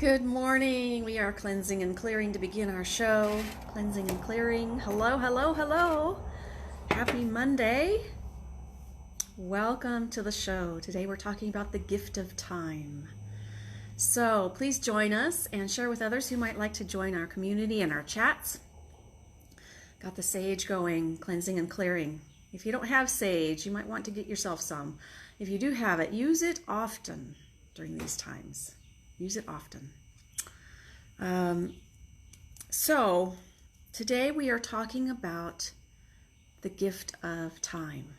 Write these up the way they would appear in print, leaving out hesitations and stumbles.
Good morning. We are cleansing and clearing to begin our show. Cleansing and clearing. Hello, hello, hello. Happy Monday. Welcome to the show. Today we're talking about the gift of time. So please join us and share with others who might like to join our community and our chats. Got the sage going, cleansing and clearing. If you don't have sage, you might want to get yourself some. If you do have it, use it often during these times. Use it often. So today we are talking about the gift of time.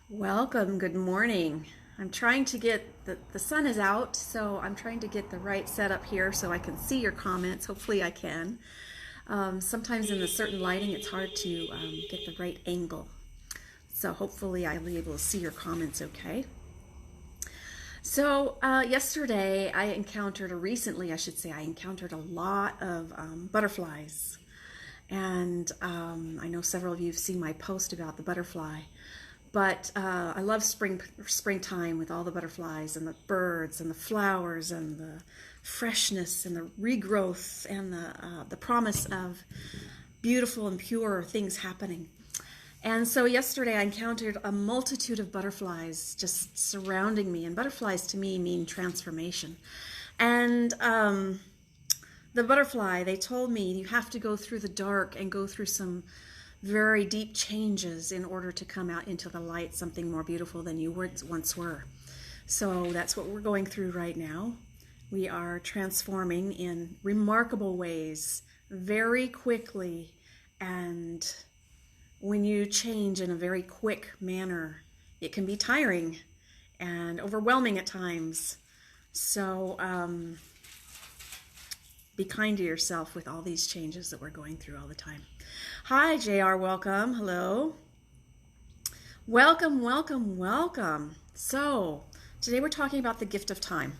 Welcome, good morning. I'm trying to get, the sun is out, so I'm trying to get the right setup here so I can see your comments. Hopefully I can. Sometimes in the certain lighting it's hard to get the right angle. So hopefully I'll be able to see your comments okay. So yesterday I encountered, or recently I should say, I encountered a lot of butterflies. And I know several of you have seen my post about the butterfly. But I love springtime with all the butterflies and the birds and the flowers and the freshness and the regrowth and the promise of beautiful and pure things happening. And so yesterday I encountered a multitude of butterflies just surrounding me. And butterflies to me mean transformation. And the butterfly, they told me you have to go through the dark and go through some very deep changes in order to come out into the light, something more beautiful than you once were. So that's what we're going through right now. We are transforming in remarkable ways, very quickly, and when you change in a very quick manner, it can be tiring and overwhelming at times. So be kind to yourself with all these changes that we're going through all the time. Hi, JR, welcome. Hello. Welcome, welcome, welcome. So today we're talking about the gift of time.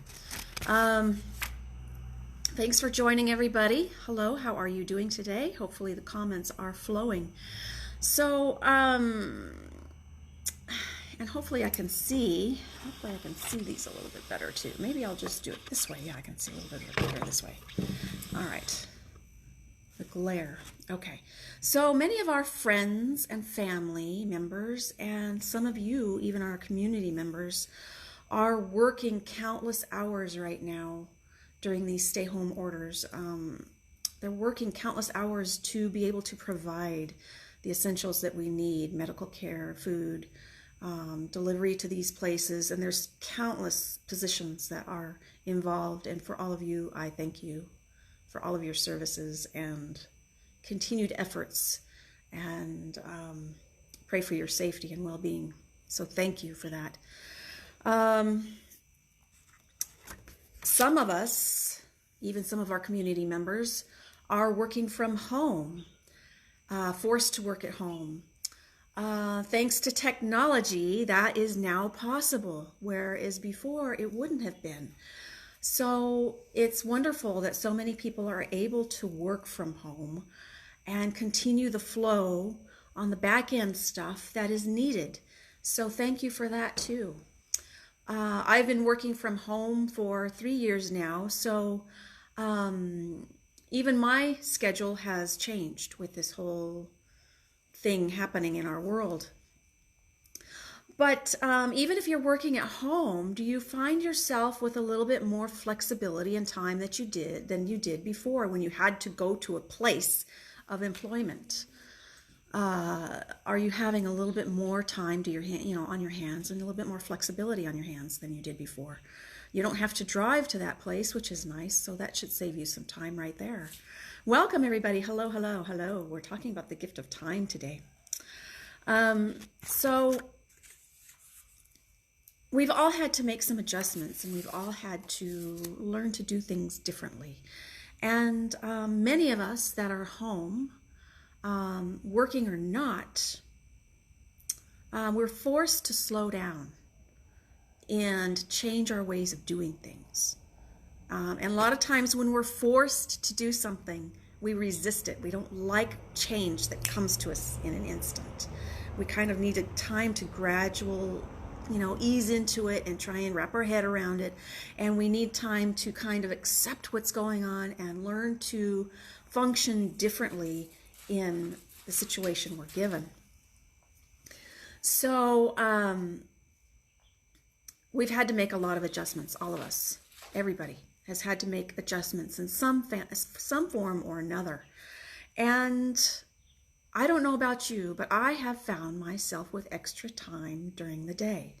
Thanks for joining, everybody. Hello, how are you doing today? Hopefully the comments are flowing. So, and hopefully I can see these a little bit better too. Maybe I'll just do it this way. Yeah, I can see a little bit better this way. All right. The glare. Okay. So many of our friends and family members, and some of you, even our community members, are working countless hours right now during these stay-home orders. They're working countless hours to be able to provide the essentials that we need: medical care, food, delivery to these places, and there's countless positions that are involved. And for all of you, I thank you for all of your services and continued efforts, and pray for your safety and well-being. So thank you for that. Some of us, even some of our community members, are working from home. Forced to work at home. Thanks to technology, that is now possible, whereas before it wouldn't have been. So it's wonderful that so many people are able to work from home and continue the flow on the back end stuff that is needed. So thank you for that too. I've been working from home for 3 years now, so even my schedule has changed with this whole thing happening in our world. But even if you're working at home, do you find yourself with a little bit more flexibility and time than you did before, when you had to go to a place of employment? Are you having a little bit more time to on your hands, and a little bit more flexibility on your hands than you did before? You don't have to drive to that place, which is nice, so that should save you some time right there. Welcome, everybody. Hello, hello, hello. We're talking about the gift of time today. So we've all had to make some adjustments, and we've all had to learn to do things differently. And many of us that are home, working or not, we're forced to slow down and change our ways of doing things. And a lot of times when we're forced to do something, we resist it. We don't like change that comes to us in an instant. We kind of need a time to ease into it and try and wrap our head around it. And we need time to kind of accept what's going on and learn to function differently in the situation we're given. So we've had to make a lot of adjustments, all of us. Everybody has had to make adjustments in some form or another. And I don't know about you, but I have found myself with extra time during the day.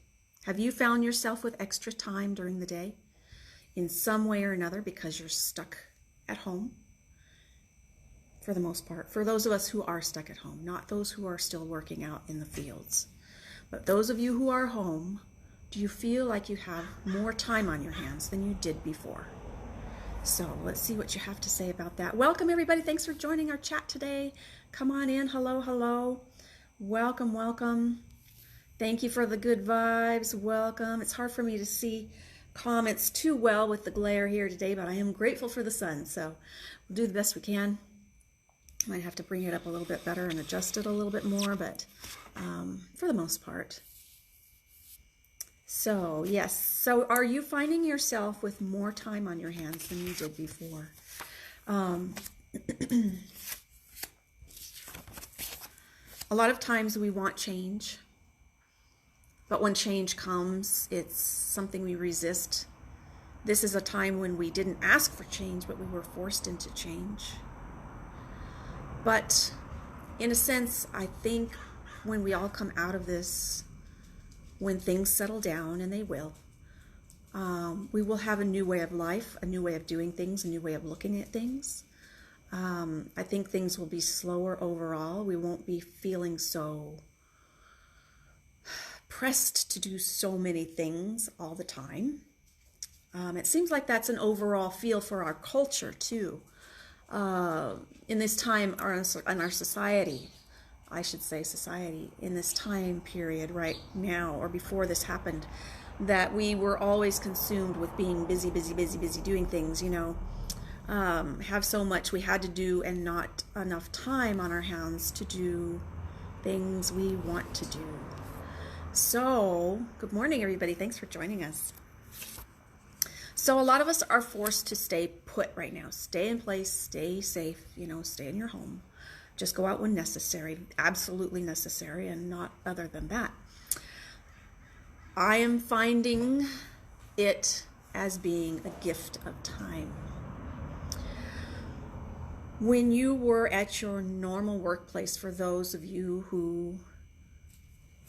Have you found yourself with extra time during the day in some way or another because you're stuck at home? For the most part, for those of us who are stuck at home, not those who are still working out in the fields, but those of you who are home, do you feel like you have more time on your hands than you did before? So let's see what you have to say about that. Welcome everybody. Thanks for joining our chat today. Come on in. Hello, hello. Welcome, welcome. Thank you for the good vibes. Welcome. It's hard for me to see comments too well with the glare here today, but I am grateful for the sun. So we'll do the best we can. Might have to bring it up a little bit better and adjust it a little bit more, but for the most part. So yes, so are you finding yourself with more time on your hands than you did before? A lot of times we want change, but when change comes, it's something we resist. This is a time when we didn't ask for change, but we were forced into change. But in a sense, I think when we all come out of this, when things settle down, and they will, we will have a new way of life, a new way of doing things, a new way of looking at things. I think things will be slower overall. We won't be feeling so pressed to do so many things all the time. It seems like that's an overall feel for our culture too. In this time, or in our society, I should say society, in this time period right now or before this happened, that we were always consumed with being busy doing things, have so much we had to do and not enough time on our hands to do things we want to do. So, good morning everybody, thanks for joining us. So a lot of us are forced to stay put right now. Stay in place, stay safe, stay in your home. Just go out when necessary, absolutely necessary, and not other than that. I am finding it as being a gift of time. When you were at your normal workplace, for those of you who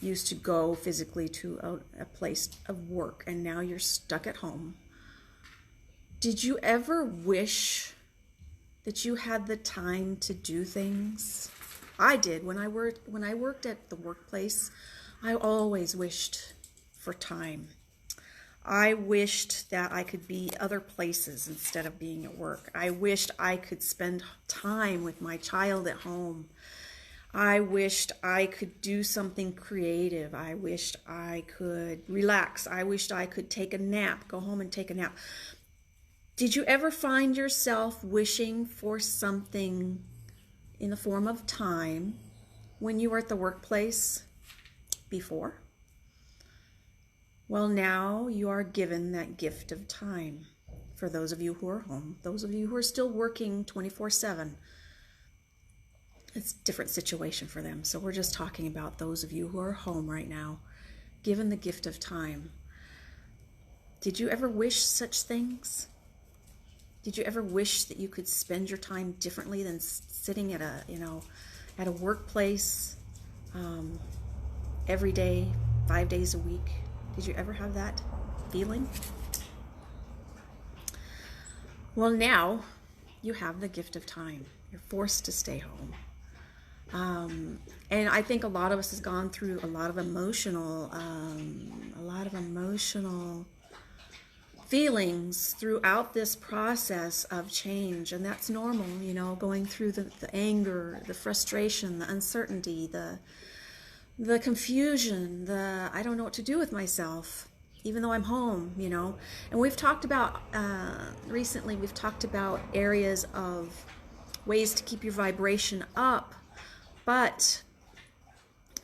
used to go physically to a place of work and now you're stuck at home, did you ever wish that you had the time to do things? I did. When I worked at the workplace, I always wished for time. I wished that I could be other places instead of being at work. I wished I could spend time with my child at home. I wished I could do something creative. I wished I could relax. I wished I could take a nap, go home and take a nap. Did you ever find yourself wishing for something in the form of time when you were at the workplace before? Well, now you are given that gift of time. For those of you who are home, those of you who are still working 24/7, it's a different situation for them. So we're just talking about those of you who are home right now, given the gift of time. Did you ever wish such things? Did you ever wish that you could spend your time differently than sitting at a workplace every day, 5 days a week? Did you ever have that feeling? Well, now you have the gift of time. You're forced to stay home. And I think a lot of us has gone through a lot of emotional feelings throughout this process of change, and that's normal, going through the anger, the frustration, the uncertainty, the confusion, I don't know what to do with myself, even though I'm home, And we've talked about, recently, we've talked about areas of ways to keep your vibration up, but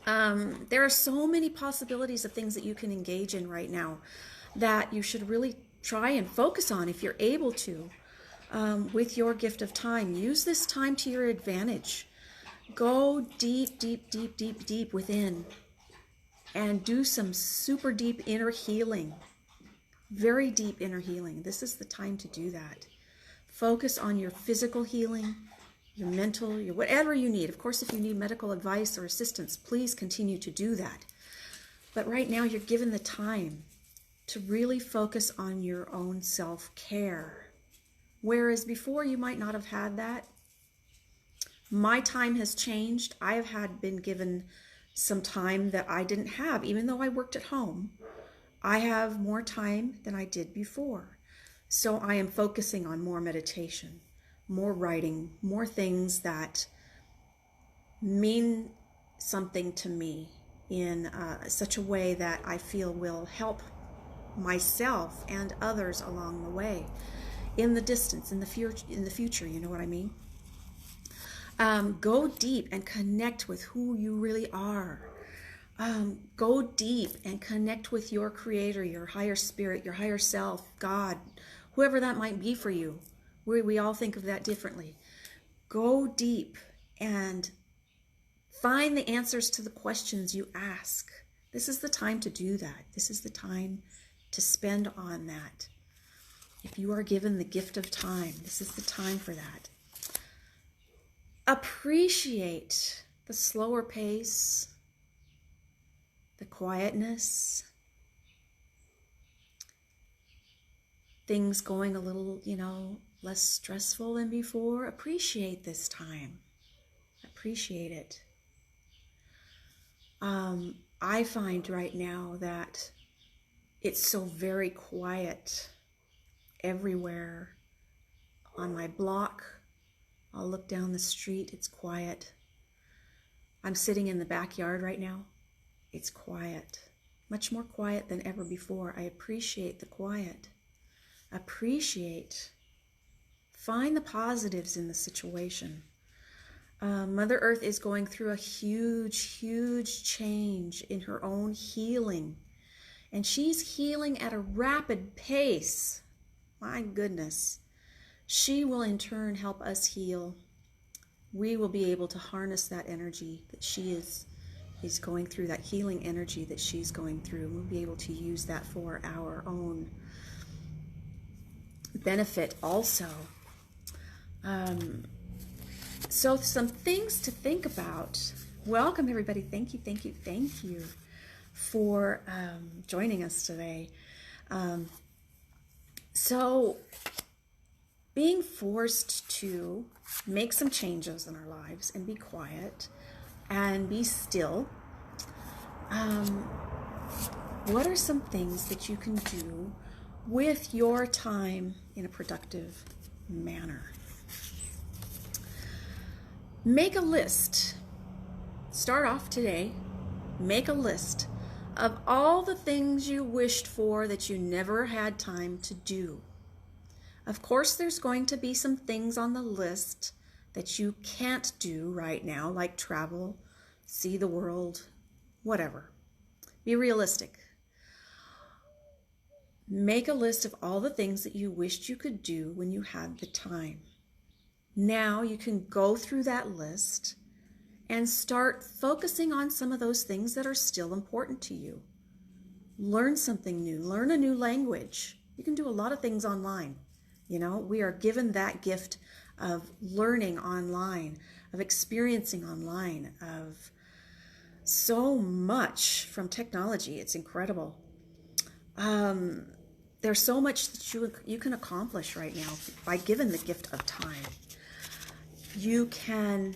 There are so many possibilities of things that you can engage in right now that you should really try and focus on if you're able to. With your gift of time, use this time to your advantage. Go deep, deep, deep, deep, deep within and do some super deep inner healing. Very deep inner healing. This is the time to do that. Focus on your physical healing, your mental, your whatever you need. Of course, if you need medical advice or assistance, please continue to do that. But right now, you're given the time to really focus on your own self-care. Whereas before, you might not have had that. My time has changed. I have been given some time that I didn't have, even though I worked at home. I have more time than I did before. So I am focusing on more meditation, more writing, more things that mean something to me in such a way that I feel will help myself and others along the way, in the distance, in the future, you know what I mean? Go deep and connect with who you really are. Go deep and connect with your creator, your higher spirit, your higher self, God, whoever that might be for you. We all think of that differently. Go deep and find the answers to the questions you ask. This is the time to do that. This is the time to spend on that. If you are given the gift of time, this is the time for that. Appreciate the slower pace, the quietness, things going a little, less stressful than before. Appreciate this time. Appreciate it. I find right now that it's so very quiet everywhere. On my block, I'll look down the street, it's quiet. I'm sitting in the backyard right now. It's quiet, much more quiet than ever before. I appreciate the quiet. Appreciate. Find the positives in the situation. Mother Earth is going through a huge, huge change in her own healing. And she's healing at a rapid pace. My goodness. She will in turn help us heal. We will be able to harness that energy that she is going through, that healing energy that she's going through. We'll be able to use that for our own benefit also. So some things to think about. Welcome everybody. Thank you for joining us today. So being forced to make some changes in our lives and be quiet and be still. What are some things that you can do with your time in a productive manner? Make a list. Start off today. Make a list of all the things you wished for that you never had time to do. Of course, there's going to be some things on the list that you can't do right now, like travel, see the world, whatever. Be realistic. Make a list of all the things that you wished you could do when you had the time. Now you can go through that list and start focusing on some of those things that are still important to you. Learn something new. Learn a new language. You can do a lot of things online. We are given that gift of learning online, of experiencing online, of so much from technology. It's incredible. There's so much that you can accomplish right now by given the gift of time. You can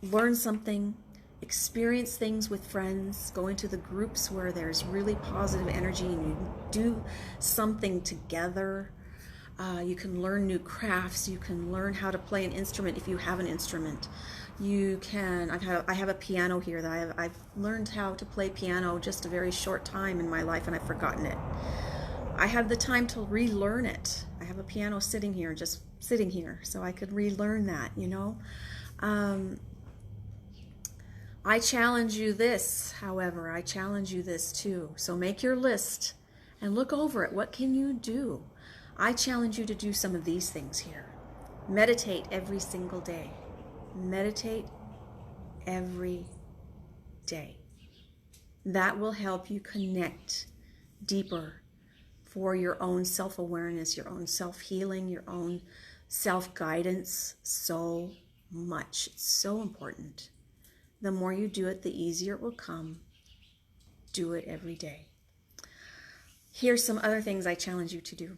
learn something, experience things with friends, go into the groups where there's really positive energy and you do something together. You can learn new crafts. You can learn how to play an instrument if you have an instrument. You can, I have a piano here that I've learned how to play piano just a very short time in my life and I've forgotten it. I had the time to relearn it. I have a piano sitting here, just sitting here, so I could relearn that, I challenge you this, however, I challenge you this too. So make your list and look over it. What can you do? I challenge you to do some of these things here. Meditate every single day. Meditate every day. That will help you connect deeper for your own self-awareness, your own self-healing, your own self-guidance so much. It's so important. The more you do it, the easier it will come. Do it every day. Here's some other things I challenge you to do.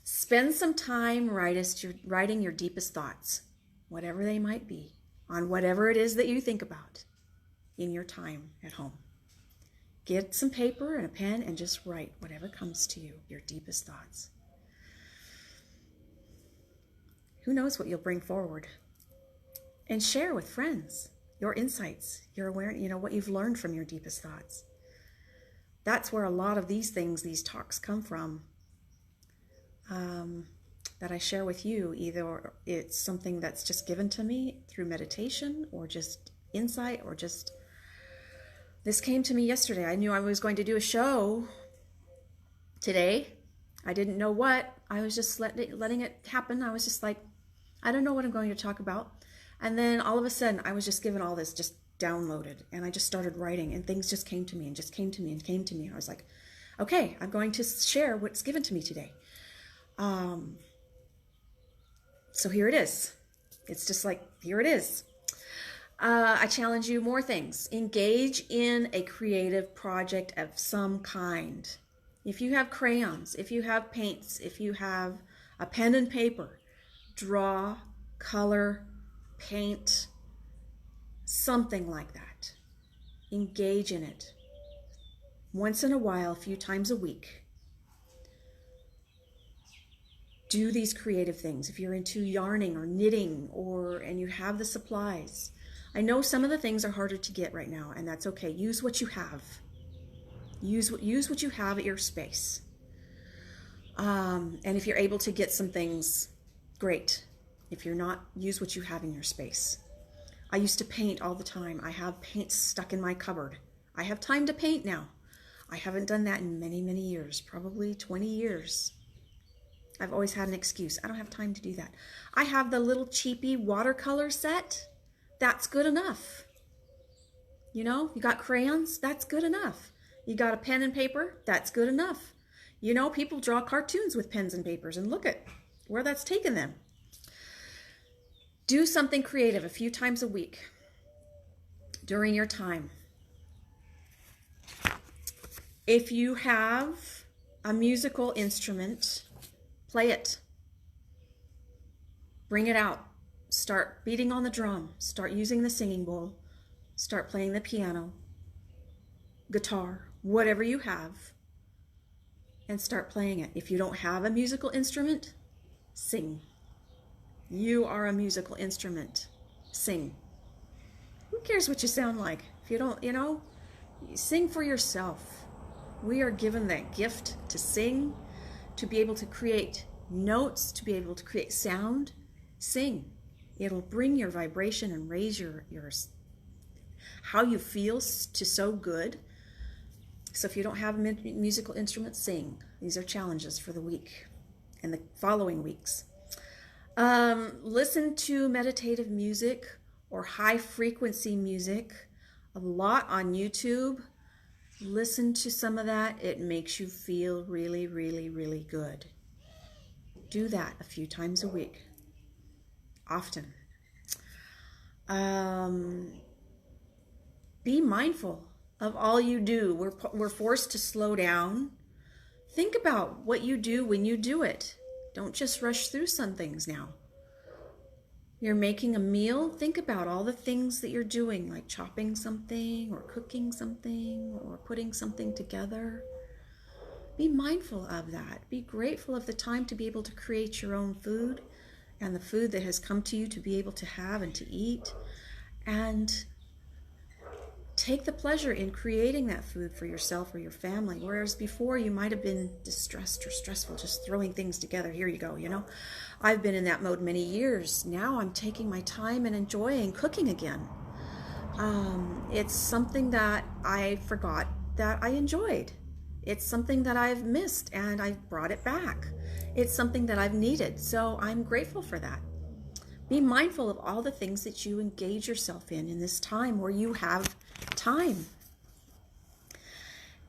Spend some time writing your deepest thoughts, whatever they might be, on whatever it is that you think about in your time at home. Get some paper and a pen and just write whatever comes to you, your deepest thoughts. Who knows what you'll bring forward? And share with friends your insights, your awareness, what you've learned from your deepest thoughts. That's where a lot of these things, these talks come from, that I share with you. Either it's something that's just given to me through meditation, or just insight, or just, this came to me yesterday. I knew I was going to do a show today. I didn't know what. I was just letting it happen. I was just like, I don't know what I'm going to talk about. And then all of a sudden, I was just given all this, just downloaded. And I just started writing, and things just came to me and just came to me and came to me. I was like, okay, I'm going to share what's given to me today. So here it is. It's just like, here it is. I challenge you more things. Engage in a creative project of some kind. If you have crayons, if you have paints, if you have a pen and paper, draw, color, paint, something like that. Engage in it. Once in a while, a few times a week. Do these creative things. If you're into yarning or knitting, and you have the supplies. I know some of the things are harder to get right now, and that's okay. Use what you have. Use what you have at your space. And if you're able to get some things, great. If you're not, use what you have in your space. I used to paint all the time. I have paint stuck in my cupboard. I have time to paint now. I haven't done that in many, many years, probably 20 years. I've always had an excuse. I don't have time to do that. I have the little cheapy watercolor set. That's good enough. You got crayons? That's good enough. You got a pen and paper? That's good enough. People draw cartoons with pens and papers, and look at where that's taken them. Do something creative a few times a week during your time. If you have a musical instrument, play it. Bring it out. Start beating on the drum. Start using the singing bowl. Start playing the piano, guitar, whatever you have, and start playing it. If you don't have a musical instrument, sing. You are a musical instrument. Sing. Who cares what you sound like? If you don't, sing for yourself. We are given that gift to sing, to be able to create notes, to be able to create sound. Sing. It'll bring your vibration and raise your how you feel to so good. So if you don't have a musical instrument, sing. These are challenges for the week and the following weeks. Listen to meditative music or high frequency music a lot on YouTube. Listen to some of that. It makes you feel really, really, really good. Do that a few times a week. Often. Be mindful of all you do. We're forced to slow down. Think about what you do when you do it. Don't just rush through some things now. You're making a meal. Think about all the things that you're doing, like chopping something or cooking something or putting something together. Be mindful of that. Be grateful of the time to be able to create your own food and the food that has come to you to be able to have and to eat. And take the pleasure in creating that food for yourself or your family. Whereas before you might have been distressed or stressful, just throwing things together. Here you go, I've been in that mode many years. Now I'm taking my time and enjoying cooking again. It's something that I forgot that I enjoyed. It's something that I've missed and I've brought it back. It's something that I've needed. So I'm grateful for that. Be mindful of all the things that you engage yourself in this time where you have time.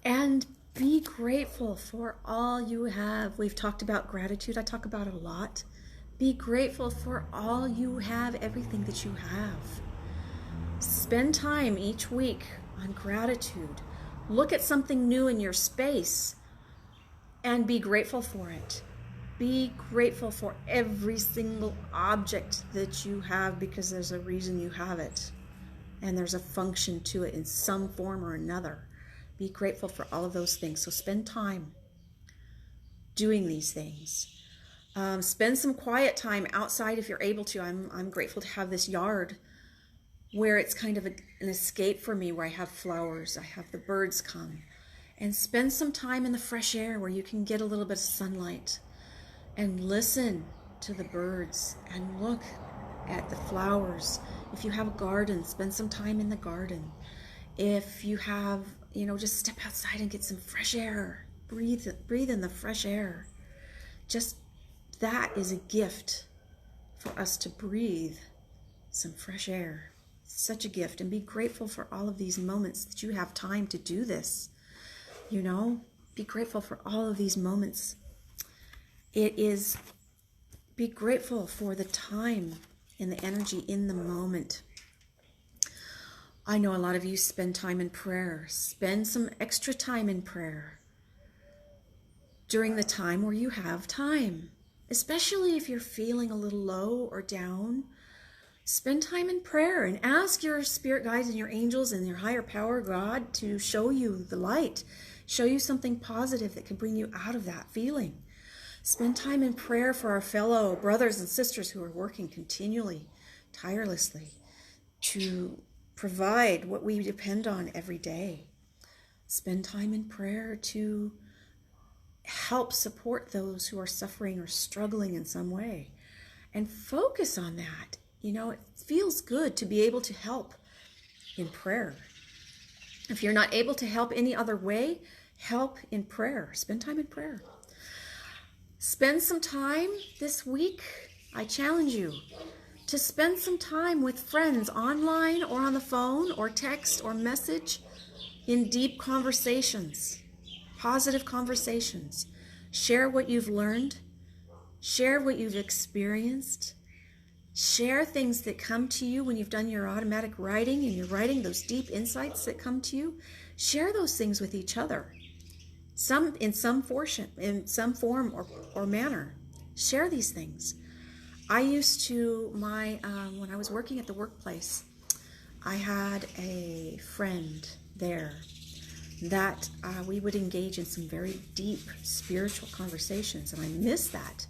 And be grateful for all you have. We've talked about gratitude. I talk about it a lot. Be grateful for all you have, everything that you have. Spend time each week on gratitude. Look at something new in your space and be grateful for it. Be grateful for every single object that you have, because there's a reason you have it and there's a function to it in some form or another. Be grateful for all of those things. So spend time doing these things. Spend some quiet time outside if you're able to. I'm grateful to have this yard where it's kind of an escape for me, where I have flowers, I have the birds come. And spend some time in the fresh air where you can get a little bit of sunlight and listen to the birds and look at the flowers. If you have a garden, spend some time in the garden. If you have, just step outside and get some fresh air. Breathe in the fresh air. Just that is a gift for us to breathe some fresh air. Such a gift. And be grateful for all of these moments that you have time to do this. Be grateful for all of these moments. Be grateful for the time and the energy in the moment. I know a lot of you spend time in prayer. Spend some extra time in prayer during the time where you have time, especially if you're feeling a little low or down. Spend time in prayer and ask your spirit guides and your angels and your higher power, God, to show you the light, show you something positive that can bring you out of that feeling. Spend time in prayer for our fellow brothers and sisters who are working continually, tirelessly, to provide what we depend on every day. Spend time in prayer to help support those who are suffering or struggling in some way. And focus on that. It feels good to be able to help in prayer. If you're not able to help any other way, help in prayer. Spend time in prayer. Spend some time this week. I challenge you to spend some time with friends online or on the phone or text or message in deep conversations, positive conversations. Share what you've learned. Share what you've experienced. Share things that come to you when you've done your automatic writing and you're writing those deep insights that come to you. Share those things with each other. In some form or manner. Share these things. I used to, when I was working at the workplace, I had a friend there that we would engage in some very deep spiritual conversations, and I miss that.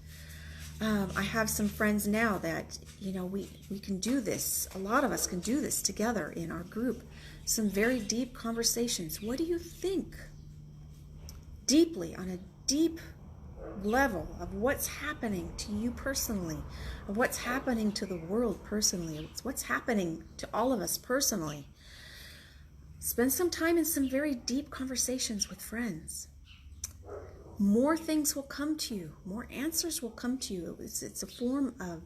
I have some friends now that, we can do this. A lot of us can do this together in our group. Some very deep conversations. What do you think? Deeply, on a deep level of what's happening to you personally, of what's happening to the world personally, what's happening to all of us personally. Spend some time in some very deep conversations with friends. More things will come to you. More answers will come to you. It's a form of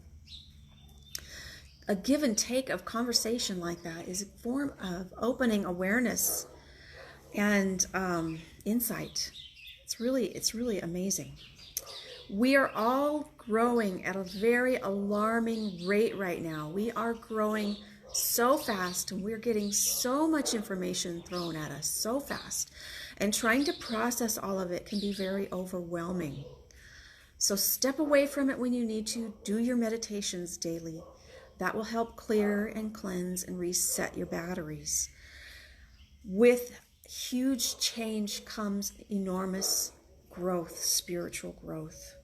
a give and take of conversation like that is a form of opening awareness and insight. It's really amazing. We are all growing at a very alarming rate right now. We are growing so fast, and we're getting so much information thrown at us so fast. And trying to process all of it can be very overwhelming. So step away from it when you need to. Do your meditations daily. That will help clear and cleanse and reset your batteries. With huge change comes enormous growth, spiritual growth.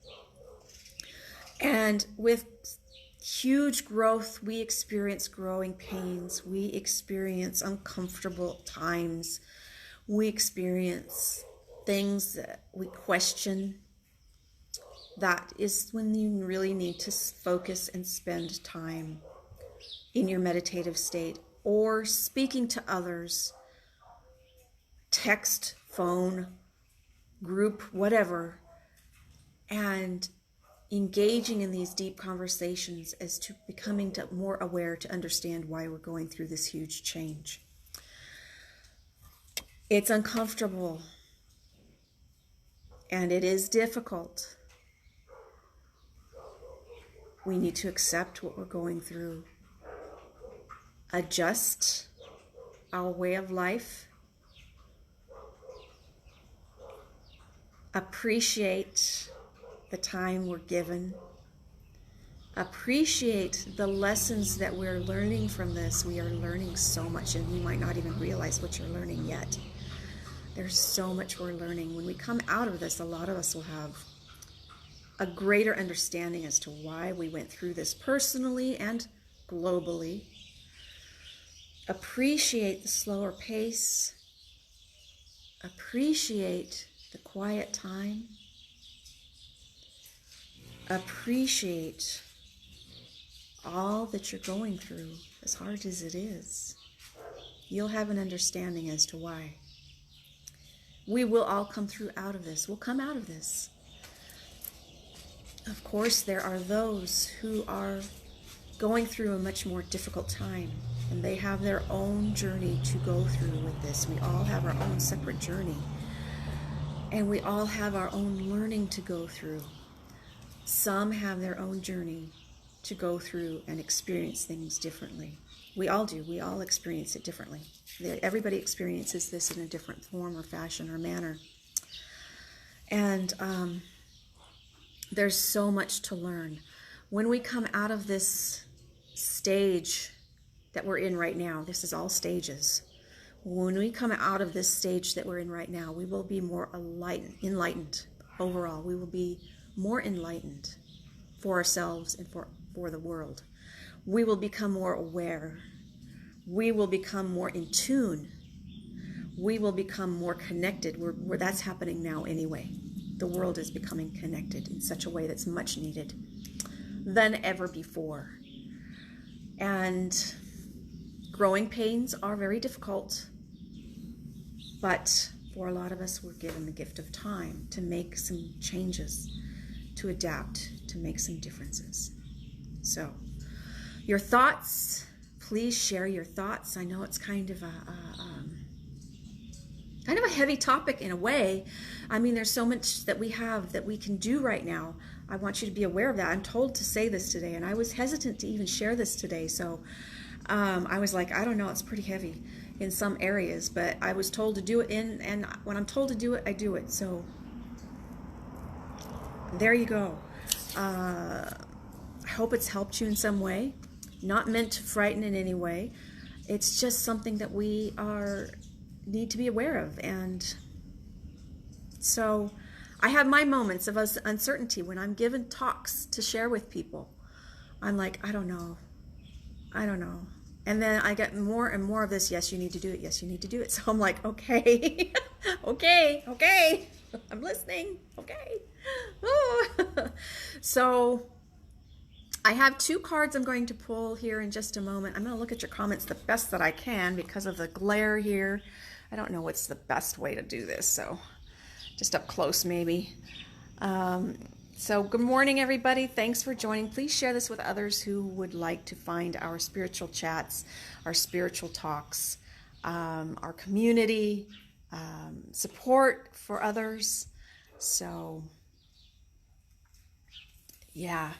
And with huge growth, we experience growing pains. We experience uncomfortable times. We experience things that we question. That is when you really need to focus and spend time in your meditative state or speaking to others, text, phone, group, whatever, and engaging in these deep conversations as to becoming more aware to understand why we're going through this huge change. It's uncomfortable and it is difficult. We need to accept what we're going through, adjust our way of life, appreciate the time we're given, appreciate the lessons that we're learning from this. We are learning so much, and you might not even realize what you're learning yet. There's so much we're learning. When we come out of this, a lot of us will have a greater understanding as to why we went through this personally and globally. Appreciate the slower pace. Appreciate the quiet time. Appreciate all that you're going through, as hard as it is. You'll have an understanding as to why. We will all come through out of this. We'll come out of this. Of course, there are those who are going through a much more difficult time, and they have their own journey to go through with this. We all have our own separate journey, and we all have our own learning to go through. Some have their own journey to go through and experience things differently. We all do. We all experience it differently. Everybody experiences this in a different form or fashion or manner. And there's so much to learn. When we come out of this stage that we're in right now, this is all stages. When we come out of this stage that we're in right now, we will be more enlightened overall. We will be more enlightened for ourselves and for the world. We will become more aware. We will become more in tune. We will become more connected. That's happening now anyway. The world is becoming connected in such a way that's much needed than ever before. And growing pains are very difficult, but for a lot of us, we're given the gift of time to make some changes, to adapt, to make some differences. So, your thoughts, please share your thoughts. I know it's kind of a heavy topic in a way. I mean, there's so much that we have that we can do right now. I want you to be aware of that. I'm told to say this today, and I was hesitant to even share this today. So I was like, I don't know, it's pretty heavy in some areas, but I was told to do it and when I'm told to do it, I do it. So there you go. I hope it's helped you in some way. Not meant to frighten in any way. It's just something that we need to be aware of. And so I have my moments of uncertainty when I'm given talks to share with people. I'm like, I don't know. And then I get more and more of this, yes, you need to do it. Yes, you need to do it. So I'm like, okay, okay. I'm listening. Okay. So I have 2 cards I'm going to pull here in just a moment. I'm going to look at your comments the best that I can because of the glare here. I don't know what's the best way to do this, so just up close maybe. So good morning, everybody. Thanks for joining. Please share this with others who would like to find our spiritual chats, our spiritual talks, our community, support for others. So, yeah.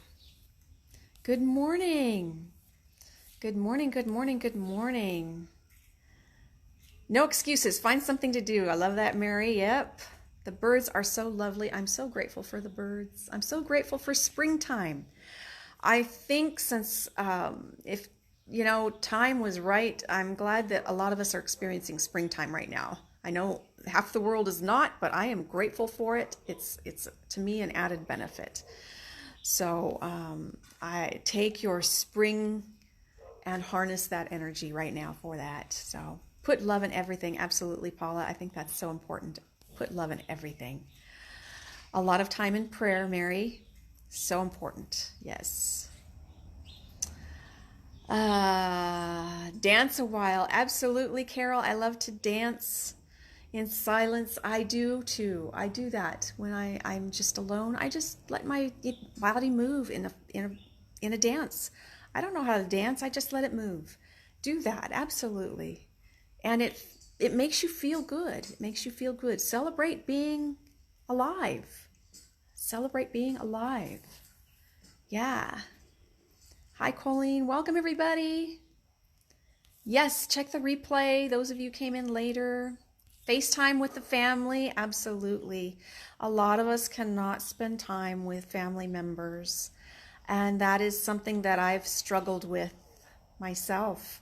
Good morning. Good morning, good morning, good morning. No excuses. Find something to do. I love that, Mary. Yep. The birds are so lovely. I'm so grateful for the birds. I'm so grateful for springtime. I think since, if, time was right, I'm glad that a lot of us are experiencing springtime right now. I know half the world is not, but I am grateful for it. It's to me an added benefit. So I take your spring and harness that energy right now for that. So put love in everything. Absolutely, Paula. I think that's so important. Put love in everything. A lot of time in prayer, Mary. So important. Yes. Dance a while. Absolutely, Carol. I love to dance in silence. I do too. I do that when I'm just alone. I just let my body move in a dance. I don't know how to dance. I just let it move. Do that. Absolutely. And it makes you feel good. It makes you feel good. Celebrate being alive. Celebrate being alive. Yeah. Hi, Colleen. Welcome, everybody. Yes, check the replay. Those of you came in later. FaceTime with the family. Absolutely. A lot of us cannot spend time with family members. And that is something that I've struggled with myself.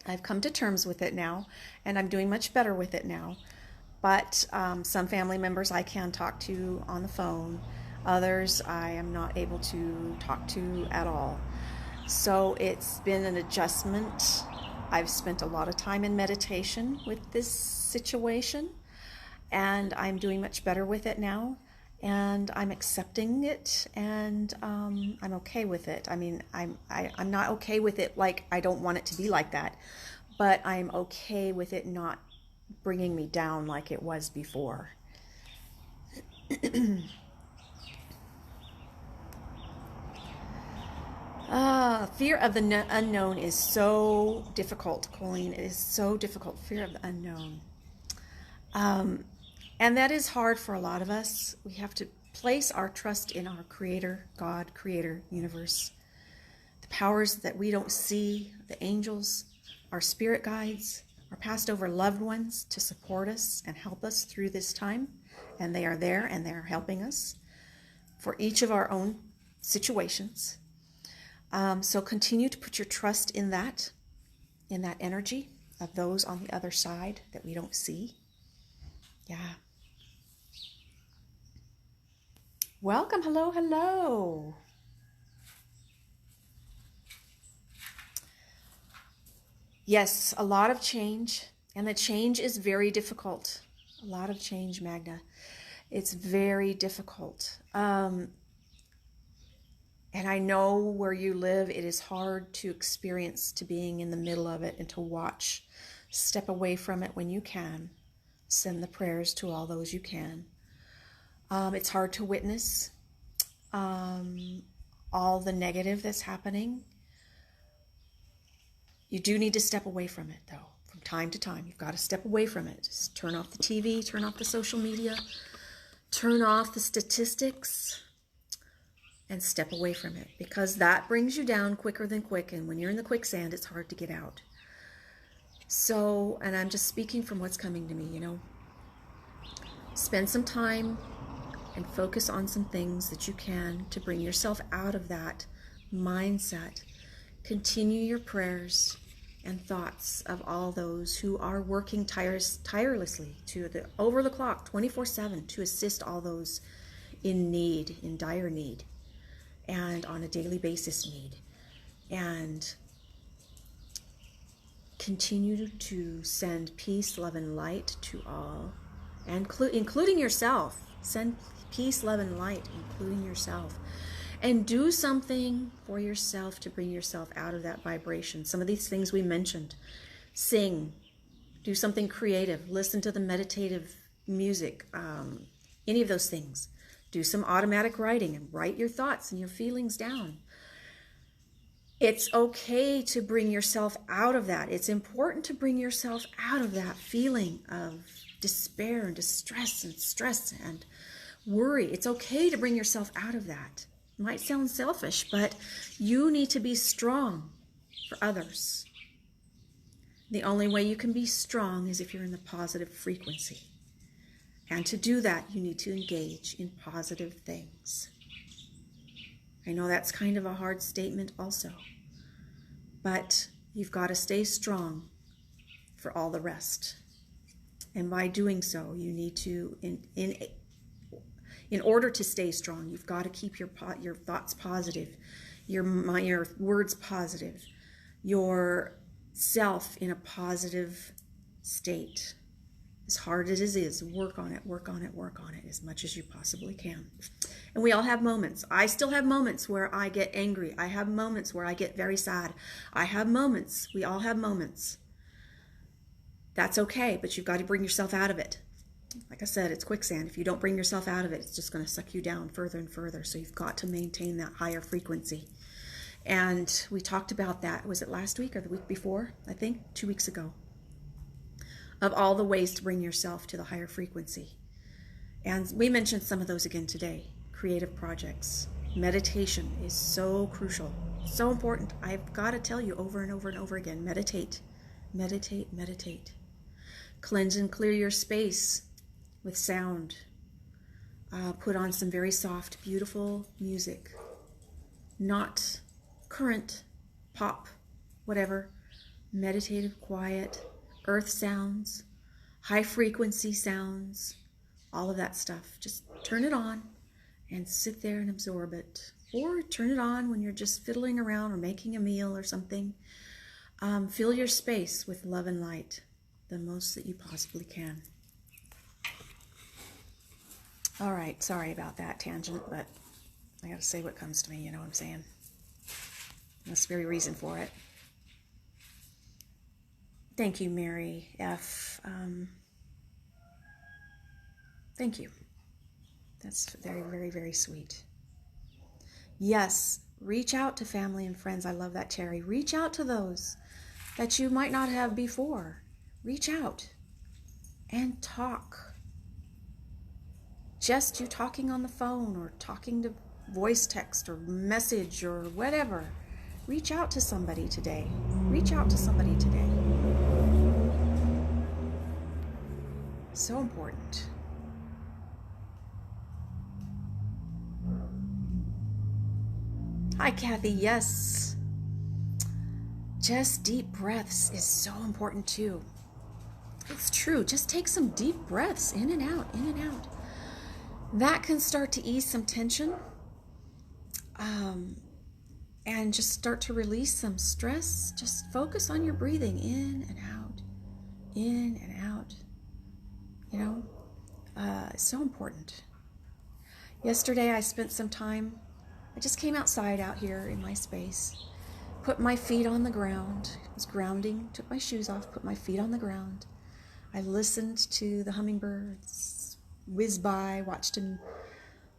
I've come to terms with it now, and I'm doing much better with it now. But some family members I can talk to on the phone. Others I am not able to talk to at all. So it's been an adjustment. I've spent a lot of time in meditation with this situation, and I'm doing much better with it now. And I'm accepting it, and I'm okay with it. I mean, I'm not okay with it like I don't want it to be like that, but I'm okay with it not bringing me down like it was before. Fear of the unknown is so difficult, Colleen. It is so difficult, fear of the unknown. And that is hard for a lot of us. We have to place our trust in our Creator, God, Creator, universe. The powers that we don't see, the angels, our spirit guides, our passed over loved ones to support us and help us through this time. And they are there and they're helping us for each of our own situations. So continue to put your trust in that energy of those on the other side that we don't see. Yeah. Welcome. Hello, hello. Yes, a lot of change, and the change is very difficult. A lot of change, Magna. It's very difficult. And I know where you live, it is hard to experience to being in the middle of it and to watch. Step away from it when you can. Send the prayers to all those you can. It's hard to witness all the negative that's happening. You do need to step away from it, though, from time to time. You've got to step away from it. Just turn off the TV, turn off the social media, turn off the statistics, and step away from it, because that brings you down quicker than quick. And when you're in the quicksand, it's hard to get out. So, and I'm just speaking from what's coming to me, spend some time and focus on some things that you can to bring yourself out of that mindset. Continue your prayers and thoughts of all those who are working tirelessly over the clock 24/7 to assist all those in need, in dire need, and on a daily basis need. And continue to send peace, love, and light to all, and including yourself. Send peace, love, and light, including yourself. And do something for yourself to bring yourself out of that vibration. Some of these things we mentioned. Sing. Do something creative. Listen to the meditative music. Any of those things. Do some automatic writing and write your thoughts and your feelings down. It's okay to bring yourself out of that. It's important to bring yourself out of that feeling of despair and distress and stress and worry. It's okay to bring yourself out of that. It might sound selfish, but you need to be strong for others. The only way you can be strong is if you're in the positive frequency. And to do that, you need to engage in positive things. I know that's kind of a hard statement also, but you've got to stay strong for all the rest. And by doing so, you need to, in order to stay strong, you've got to keep your thoughts positive, your words positive, your self in a positive state. As hard as it is, work on it as much as you possibly can. And we all have moments. I still have moments where I get angry. I have moments where I get very sad. I have moments. We all have moments. That's okay, but you've got to bring yourself out of it. Like I said, it's quicksand. If you don't bring yourself out of it, it's just going to suck you down further and further. So you've got to maintain that higher frequency. And we talked about that. Was it last week or the week before? I think 2 weeks ago. Of all the ways to bring yourself to the higher frequency. And we mentioned some of those again today. Creative projects. Meditation is so crucial. So important. I've got to tell you over and over and over again. Meditate. Meditate. Meditate. Cleanse and clear your space with sound. Put on some very soft, beautiful music. Not current, pop, whatever. Meditative, quiet, earth sounds, high frequency sounds, all of that stuff. Just turn it on and sit there and absorb it. Or turn it on when you're just fiddling around or making a meal or something. Fill your space with love and light the most that you possibly can. All right, sorry about that tangent, but I got to say what comes to me, you know what I'm saying? That's the very reason for it. Thank you, Mary F. Thank you. That's very, very, very sweet. Yes, reach out to family and friends. I love that, Terry. Reach out to those that you might not have before. Reach out and talk. Just you talking on the phone or talking to voice text or message or whatever. Reach out to somebody today. Reach out to somebody today. So important. Hi, Kathy. Yes. Just deep breaths is so important too. It's true. Just take some deep breaths in and out, in and out. That can start to ease some tension. And just start to release some stress. Just focus on your breathing in and out, in and out. You know, it's so important. Yesterday I spent some time, I just came outside out here in my space, put my feet on the ground, was grounding, took my shoes off, put my feet on the ground. I listened to the hummingbirds whiz by, watched them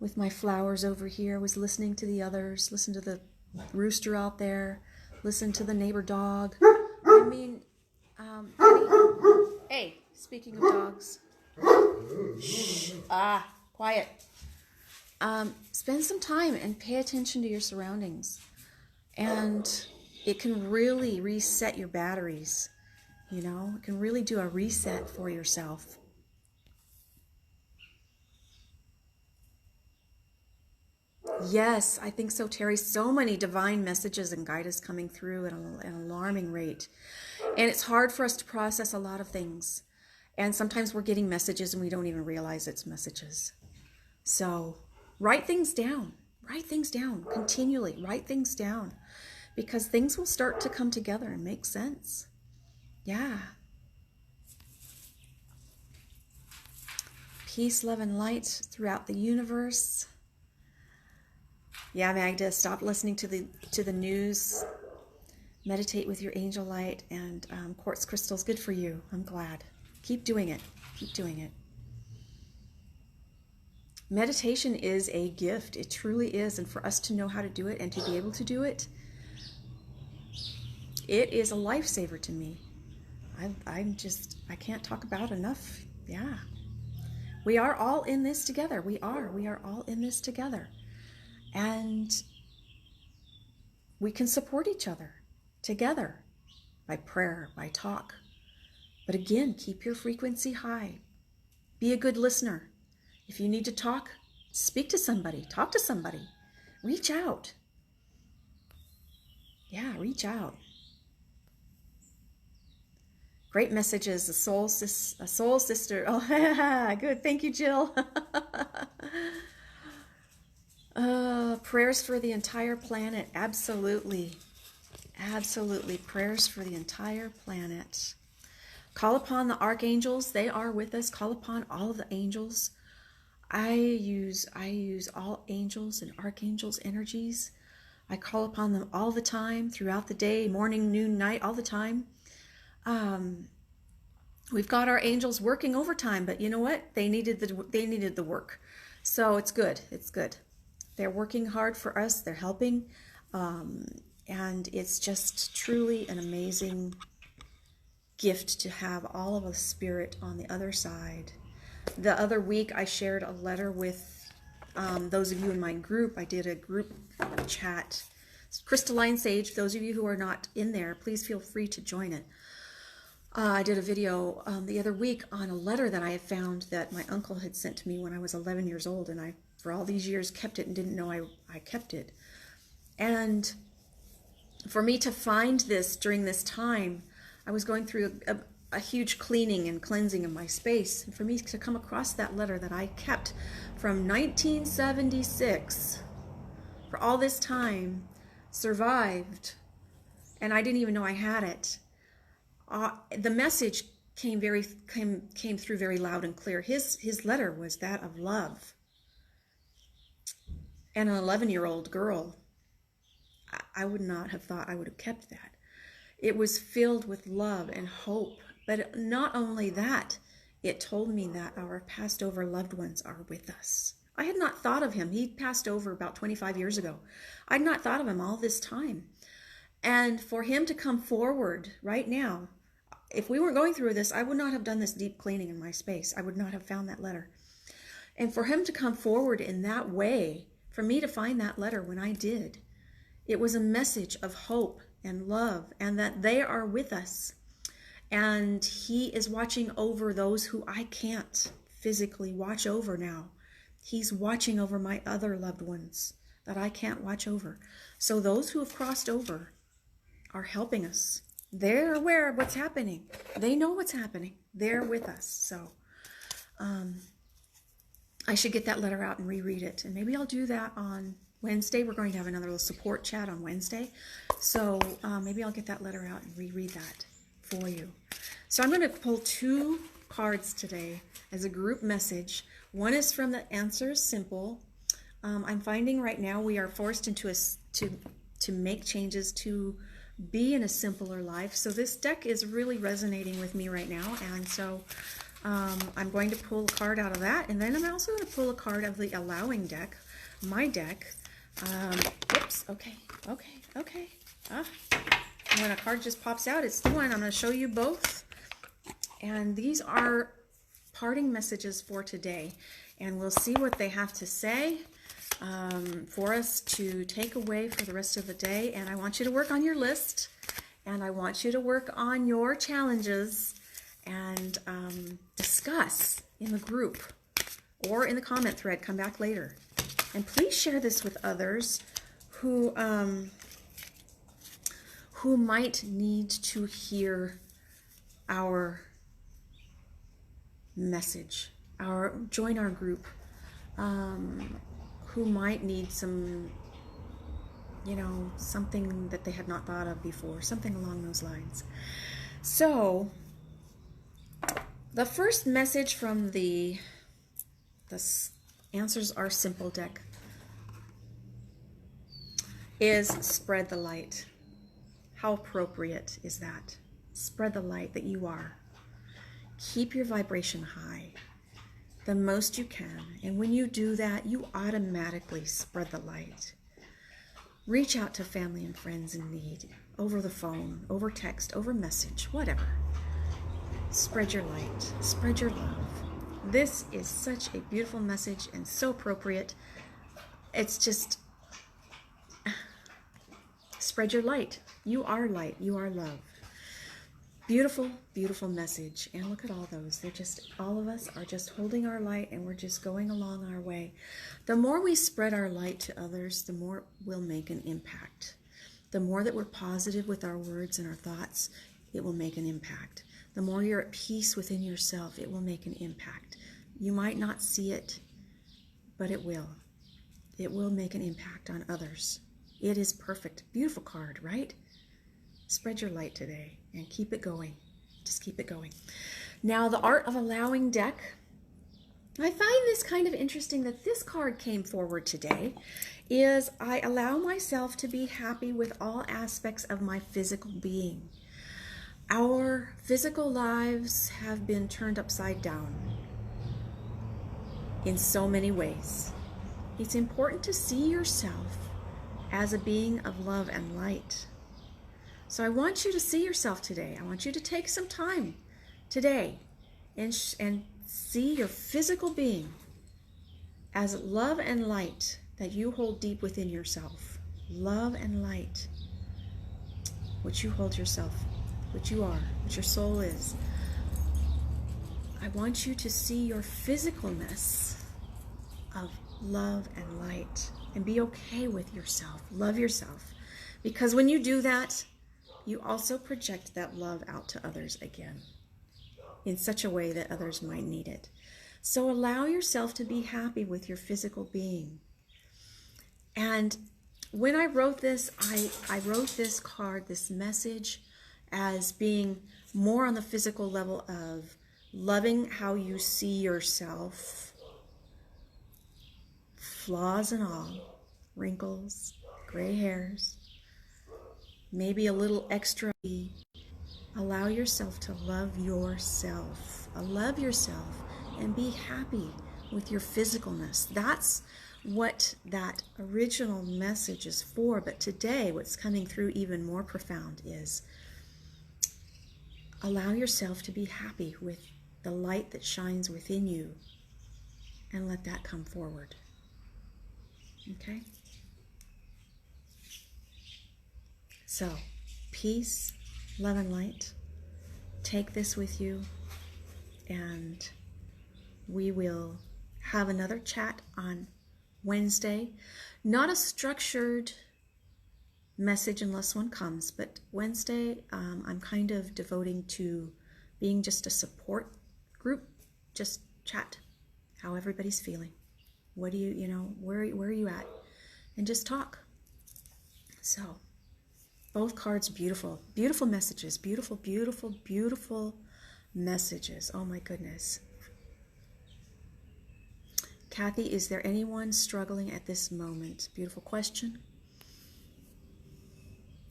with my flowers over here, was listening to the others, listened to the rooster out there, listened to the neighbor dog. I mean, hey, speaking of dogs, quiet. Spend some time and pay attention to your surroundings. And it can really reset your batteries. You know, it can really do a reset for yourself. Yes, I think so, Terry. So many divine messages and guidance coming through at an alarming rate. And it's hard for us to process a lot of things. And sometimes we're getting messages and we don't even realize it's messages. So write things down. Write things down. Continually write things down. Because things will start to come together and make sense. Yeah. Peace, love, and light throughout the universe. Yeah, Magda, stop listening to the news. Meditate with your angel light and quartz crystals. Good for you. I'm glad. Keep doing it. Keep doing it. Meditation is a gift. It truly is. And for us to know how to do it and to be able to do it, it is a lifesaver to me. I can't talk about it enough. Yeah. We are all in this together. We are all in this together. And we can support each other together by prayer, by talk. But again, keep your frequency high. Be a good listener. If you need to talk, speak to somebody, talk to somebody. Reach out. Yeah, reach out. Great messages, a soul sister. Oh, good. Thank you, Jill. Prayers for the entire planet. Absolutely. Absolutely. Prayers for the entire planet. Call upon the archangels. They are with us. Call upon all of the angels. I use all angels and archangels energies. I call upon them all the time, throughout the day, morning, noon, night, all the time. We've got our angels working overtime, but you know what? They needed the work, so it's good. It's good. They're working hard for us. They're helping, and it's just truly an amazing gift to have all of a spirit on the other side. The other week, I shared a letter with those of you in my group. I did a group chat. Crystalline Sage, those of you who are not in there, please feel free to join it. I did a video the other week on a letter that I had found that my uncle had sent to me when I was 11 years old, and I, for all these years, kept it and didn't know I kept it. And for me to find this during this time, I was going through a huge cleaning and cleansing of my space. And for me to come across that letter that I kept from 1976, for all this time, survived, and I didn't even know I had it. The message came through very loud and clear. His letter was that of love. And an 11-year-old girl, I would not have thought I would have kept that. It was filled with love and hope. But not only that, it told me that our passed over loved ones are with us. I had not thought of him. He passed over about 25 years ago. I'd not thought of him all this time. And for him to come forward right now, if we weren't going through this, I would not have done this deep cleaning in my space. I would not have found that letter. And for him to come forward in that way, for me to find that letter when I did, it was a message of hope and love, and that they are with us. And he is watching over those who I can't physically watch over now. He's watching over my other loved ones that I can't watch over. So those who have crossed over are helping us. They're aware of what's happening. They know what's happening. They're with us. So I should get that letter out and reread it. And maybe I'll do that on Wednesday. We're going to have another little support chat on Wednesday. So maybe I'll get that letter out and reread that for you. So I'm going to pull 2 cards today as a group message. One is from the Answers Simple. I'm finding right now we are forced into to make changes to be in a simpler life. So this deck is really resonating with me right now. And so I'm going to pull a card out of that. And then I'm also going to pull a card of the Allowing deck, my deck. Oops, okay. When a card just pops out, it's the one. I'm going to show you both. And these are parting messages for today. And we'll see what they have to say for us to take away for the rest of the day. And I want you to work on your list. And I want you to work on your challenges and discuss in the group or in the comment thread. Come back later. And please share this with others who might need to hear our message, join our group, who might need some, something that they had not thought of before, something along those lines. So the first message from the Answers Are Simple deck is spread the light. How appropriate is that? Spread the light that you are. Keep your vibration high the most you can. And when you do that, you automatically spread the light. Reach out to family and friends in need, over the phone, over text, over message, whatever. Spread your light. Spread your love. This is such a beautiful message and so appropriate. It's just, spread your light. You are light. You are love. Beautiful, beautiful message. And look at all those. They're just, all of us are just holding our light and we're just going along our way. The more we spread our light to others, the more we'll make an impact. The more that we're positive with our words and our thoughts, it will make an impact. The more you're at peace within yourself, it will make an impact. You might not see it, but it will. It will make an impact on others. It is perfect. Beautiful card, right? Spread your light today and keep it going. Just keep it going. Now, the Art of Allowing deck I find this kind of interesting that this card came forward today. Is I allow myself to be happy with all aspects of my physical being. Our physical lives have been turned upside down in so many ways. It's important to see yourself as a being of love and light. So I want you to see yourself today. I want you to take some time today and see your physical being as love and light that you hold deep within yourself. Love and light, which you hold yourself, which you are, which your soul is. I want you to see your physicalness of love and light and be okay with yourself. Love yourself. Because when you do that, you also project that love out to others again in such a way that others might need it. So allow yourself to be happy with your physical being. And when I wrote this, I wrote this card, this message, as being more on the physical level of loving how you see yourself, flaws and all, wrinkles, gray hairs, maybe a little extra. Allow yourself to love yourself. Love yourself and be happy with your physicalness. That's what that original message is for. But today, what's coming through even more profound is allow yourself to be happy with the light that shines within you and let that come forward. Okay? So, peace, love, and light. Take this with you, and we will have another chat on Wednesday. Not a structured message unless one comes, but Wednesday I'm kind of devoting to being just a support group. Just chat how everybody's feeling. What do you know, where are you at? And just talk. So, both cards beautiful. Beautiful messages. Beautiful, beautiful, beautiful messages. Oh my goodness. Kathy, is there anyone struggling at this moment? Beautiful question.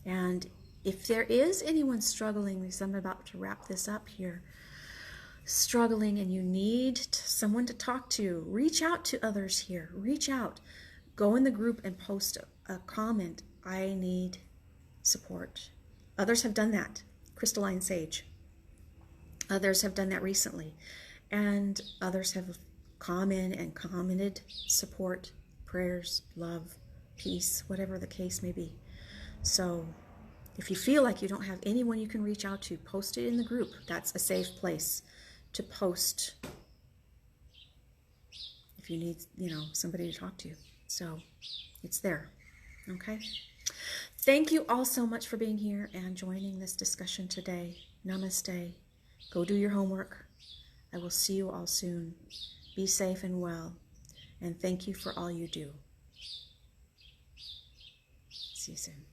And if there is anyone struggling, because I'm about to wrap this up here, struggling and you need someone to talk to, reach out to others here. Reach out. Go in the group and post a comment. I need support. Others have done that. Crystalline Sage. Others have done that recently. And others have come in and commented support, prayers, love, peace, whatever the case may be. So if you feel like you don't have anyone you can reach out to, post it in the group. That's a safe place to post if you need, somebody to talk to. So it's there. Okay? Thank you all so much for being here and joining this discussion today. Namaste. Go do your homework. I will see you all soon. Be safe and well. And thank you for all you do. See you soon.